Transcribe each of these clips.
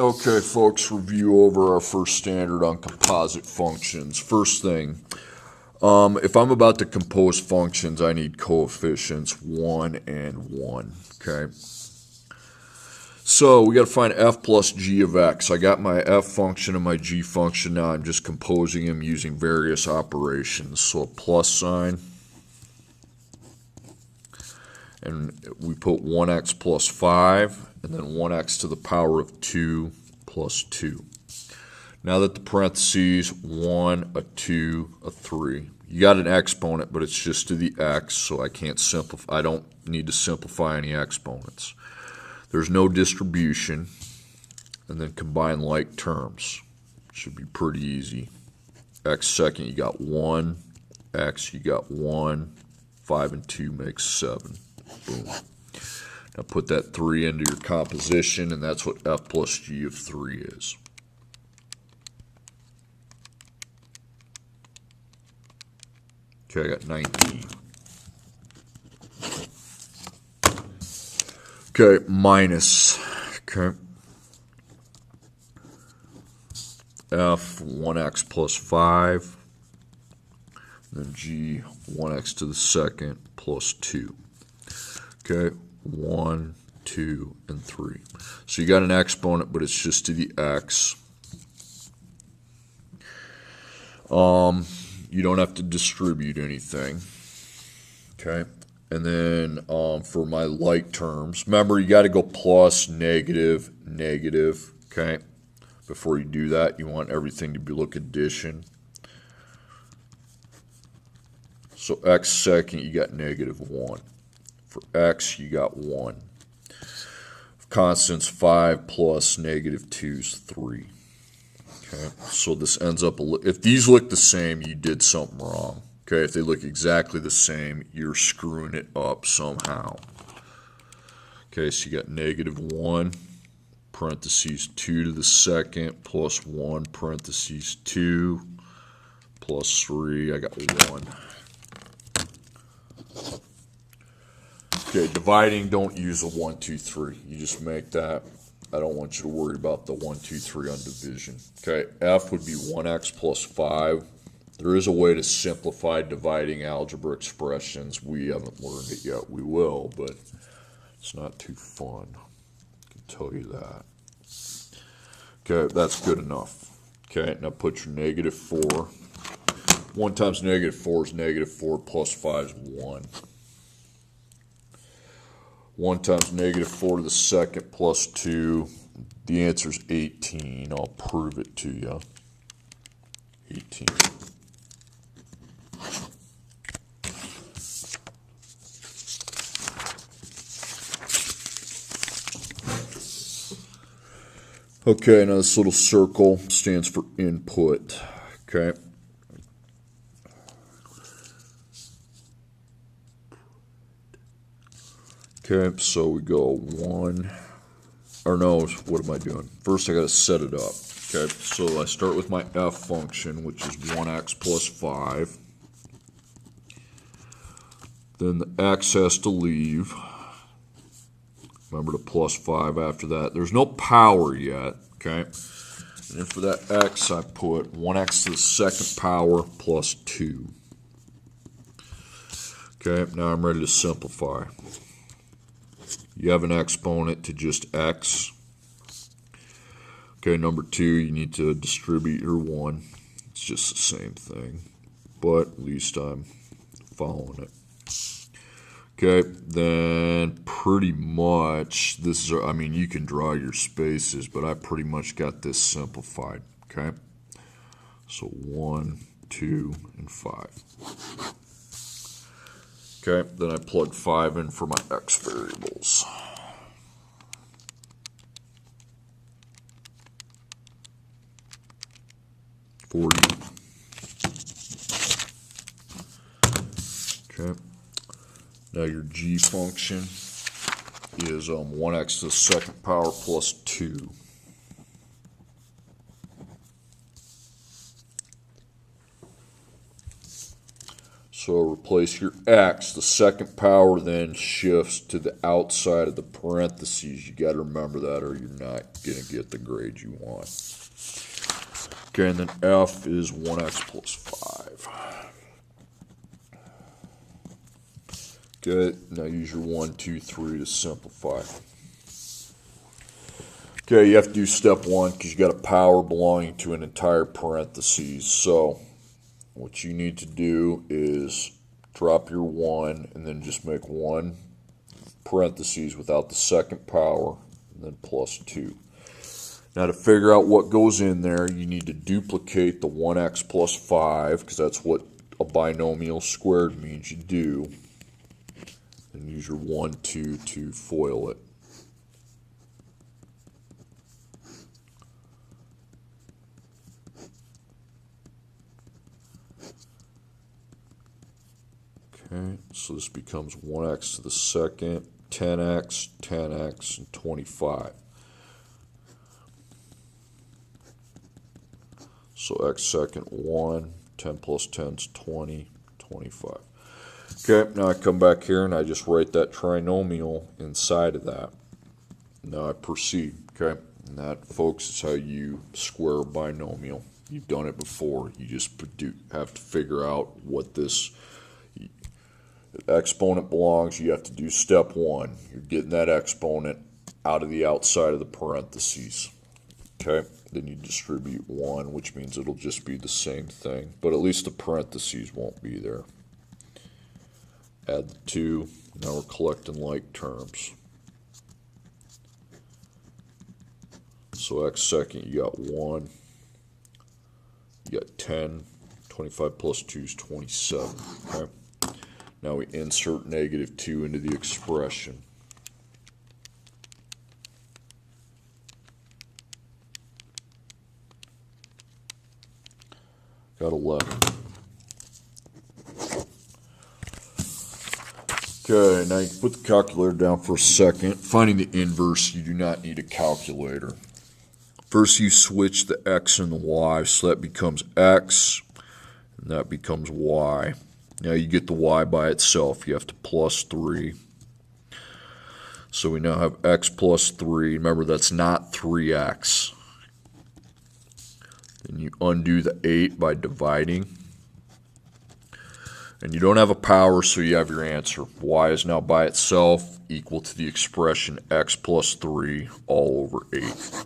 Okay, folks, review over our first standard on composite functions. First thing, if I'm about to compose functions, I need coefficients 1 and 1, okay? So we got to find f plus g of x. I got my f function and my g function. Now I'm just composing them using various operations. So a plus sign, and we put 1x plus 5, and then 1x to the power of 2 plus 2. Now that the parentheses, 1, a 2, a 3. You got an exponent, but it's just to the x, so I can't simplify. I don't need to simplify any exponents. There's no distribution, and then combine like terms. Should be pretty easy. X second, you got 1. X, you got 1. 5 and 2 makes 7. Boom. Now put that 3 into your composition, and that's what f plus g of 3 is. Okay, I got 19. Okay, minus. Okay. F 1x plus 5. Then g 1x to the second plus 2. Okay, 1, 2, and 3. So you got an exponent, but it's just to the x. You don't have to distribute anything. Okay, and then for my like terms, remember you got to go plus, negative, negative. Okay, before you do that, you want everything to be look addition. So x second, you got negative 1. For x, you got 1. Constants 5 plus negative 2 is 3. Okay, so this ends up, if these look the same, you did something wrong. Okay, if they look exactly the same, you're screwing it up somehow. Okay, so you got negative 1, parentheses 2 to the second, plus 1, parentheses 2, plus 3, I got 1. Okay, dividing, don't use a 1, 2, 3. You just make that. I don't want you to worry about the 1, 2, 3 on division. Okay, f would be 1x plus 5. There is a way to simplify dividing algebra expressions. We haven't learned it yet. We will, but it's not too fun. I can tell you that. Okay, that's good enough. Okay, now put your negative 4. 1 times negative 4 is negative 4 plus 5 is 1. 1 times negative 4 to the second plus 2. The answer is 18. I'll prove it to you. 18. Okay, now this little circle stands for input. Okay. Okay, so we go 1, or no, what am I doing? First I got to set it up. Okay, so I start with my f function, which is 1x plus 5. Then the x has to leave. Remember the plus 5 after that. There's no power yet, okay? And then for that x, I put 1x to the second power plus 2. Okay, now I'm ready to simplify. You have an exponent to just x. Okay, number 2, you need to distribute your 1. It's just the same thing, but at least I'm following it. Okay, then pretty much, this is, I mean, you can draw your spaces, but I pretty much got this simplified, okay? So 1, 2, and 5. Okay, then I plug 5 in for my x variables. Okay, now your g function is 1x to the second power plus 2. So replace your x. The second power then shifts to the outside of the parentheses. You got to remember that or you're not going to get the grade you want. Okay, and then f is 1x plus 5. Okay, now use your 1, 2, 3 to simplify. Okay, you have to do step 1 because you got a power belonging to an entire parentheses. So what you need to do is drop your 1 and then just make 1 parentheses without the second power and then plus 2. Now to figure out what goes in there, you need to duplicate the 1x plus 5 because that's what a binomial squared means you do. And use your 1, 2 to FOIL it. Okay, so this becomes 1x to the second, 10x, 10x, and 25. So x second 1, 10 plus 10 is 20, 25. Okay, now I come back here and I just write that trinomial inside of that. Now I proceed, okay? And that, folks, is how you square a binomial. You've done it before. You just have to figure out what this exponent belongs. You have to do step 1. You're getting that exponent out of the outside of the parentheses. Okay, then you distribute 1, which means it'll just be the same thing, but at least the parentheses won't be there. Add the 2. Now we're collecting like terms. So x second, you got 1. You got 10. 25 plus 2 is 27. Okay. Now we insert negative 2 into the expression. Got 11. Okay, now you can put the calculator down for a second. Finding the inverse, you do not need a calculator. First you switch the x and the y, so that becomes x, and that becomes y. Now you get the y by itself. You have to plus 3. So we now have x plus 3. Remember, that's not 3x. Then you undo the 8 by dividing. And you don't have a power, so you have your answer. Y is now by itself equal to the expression x plus 3 all over 8.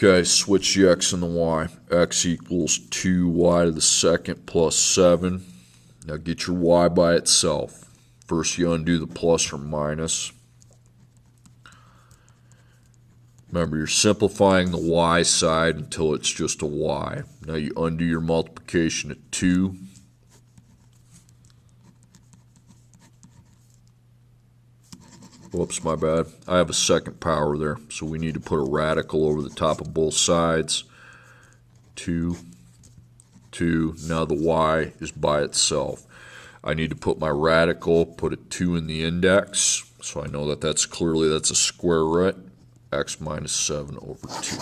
Okay, switch the x and the y. X equals 2y to the second plus 7. Now get your y by itself. First you undo the plus or minus. Remember, you're simplifying the y side until it's just a y. Now you undo your multiplication at 2. Whoops, my bad. I have a second power there, so we need to put a radical over the top of both sides. 2, 2. Now the y is by itself. I need to put my radical, put a 2 in the index, so I know that that's a square root. X minus 7 over 2.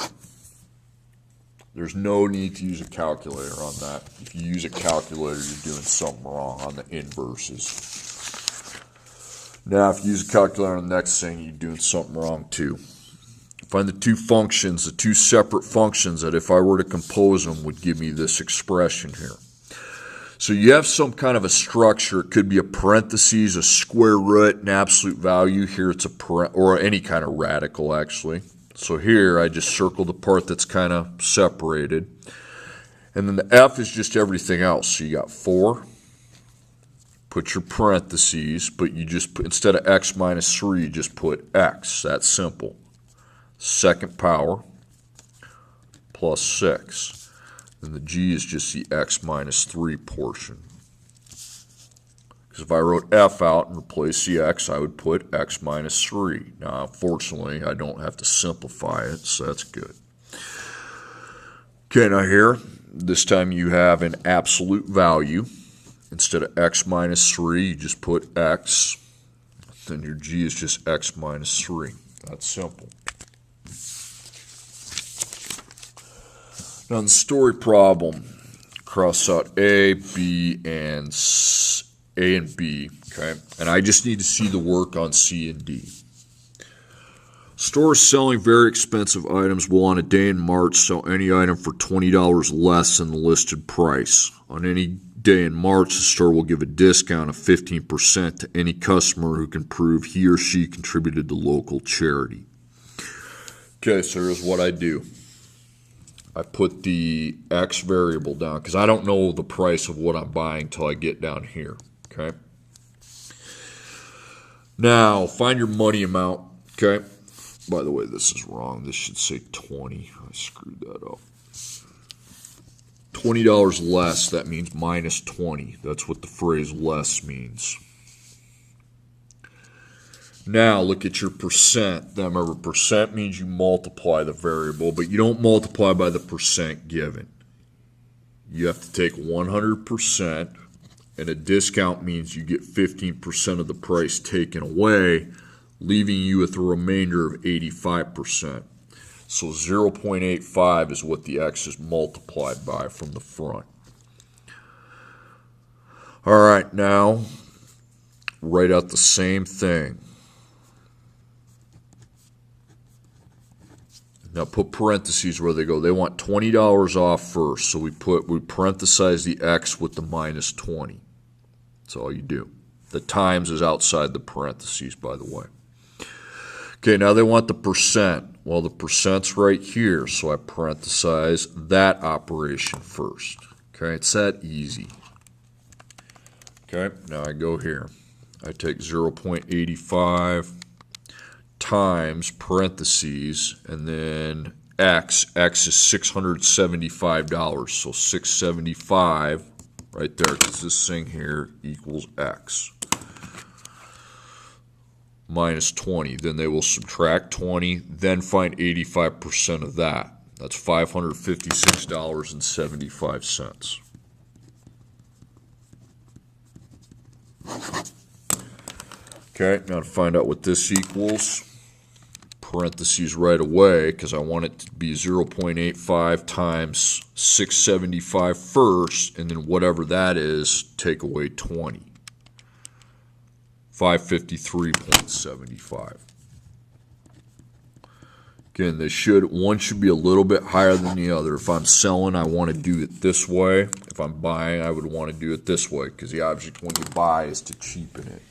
There's no need to use a calculator on that. If you use a calculator, you're doing something wrong on the inverses. Now, if you use a calculator on the next thing, you're doing something wrong too. Find the two functions, the two separate functions that if I were to compose them would give me this expression here. So you have some kind of a structure. It could be a parentheses, a square root, an absolute value. Here it's or any kind of radical, actually. So here I just circle the part that's kind of separated. And then the f is just everything else. So you got 4. Put your parentheses, but you just put, instead of x minus 3, you just put x. That's simple. Second power plus 6. And the g is just the x minus 3 portion. Because if I wrote f out and replace the x, I would put x minus 3. Now, unfortunately, I don't have to simplify it, so that's good. Okay, now here, this time you have an absolute value. Instead of x minus 3, you just put x. Then your g is just x minus 3. That's simple. Now, in the story problem, cross out A, B, and A and B, okay? And I just need to see the work on C and D. Stores selling very expensive items will on a day in March sell any item for $20 less than the listed price. On any day in March, the store will give a discount of 15% to any customer who can prove he or she contributed to local charity. Okay, so here's what I do. I put the X variable down because I don't know the price of what I'm buying until I get down here, okay? Now, find your money amount, okay? By the way, this is wrong. This should say 20. I screwed that up. $20 less, that means minus 20. That's what the phrase less means. Now, look at your percent. Now, remember, percent means you multiply the variable, but you don't multiply by the percent given. You have to take 100%, and a discount means you get 15% of the price taken away, leaving you with a remainder of 85%. So 0.85 is what the X is multiplied by from the front. All right, now write out the same thing. Now put parentheses where they go. They want $20 off first, so we parenthesize the X with the minus 20. That's all you do. The times is outside the parentheses, by the way. Okay, now they want the percent. Well, the percent's right here, so I parenthesize that operation first. Okay, it's that easy. Okay, now I go here. I take 0.85 times parentheses, and then X is $675. So 675 right there, because this thing here equals X. Minus 20. Then they will subtract 20, then find 85% of that. That's $556.75. Okay, now to find out what this equals, parentheses right away, because I want it to be 0.85 times 675 first, and then whatever that is, take away 20. 553.75. Again, one should be a little bit higher than the other. If I'm selling, I want to do it this way. If I'm buying, I would want to do it this way, because the object when you buy is to cheapen it.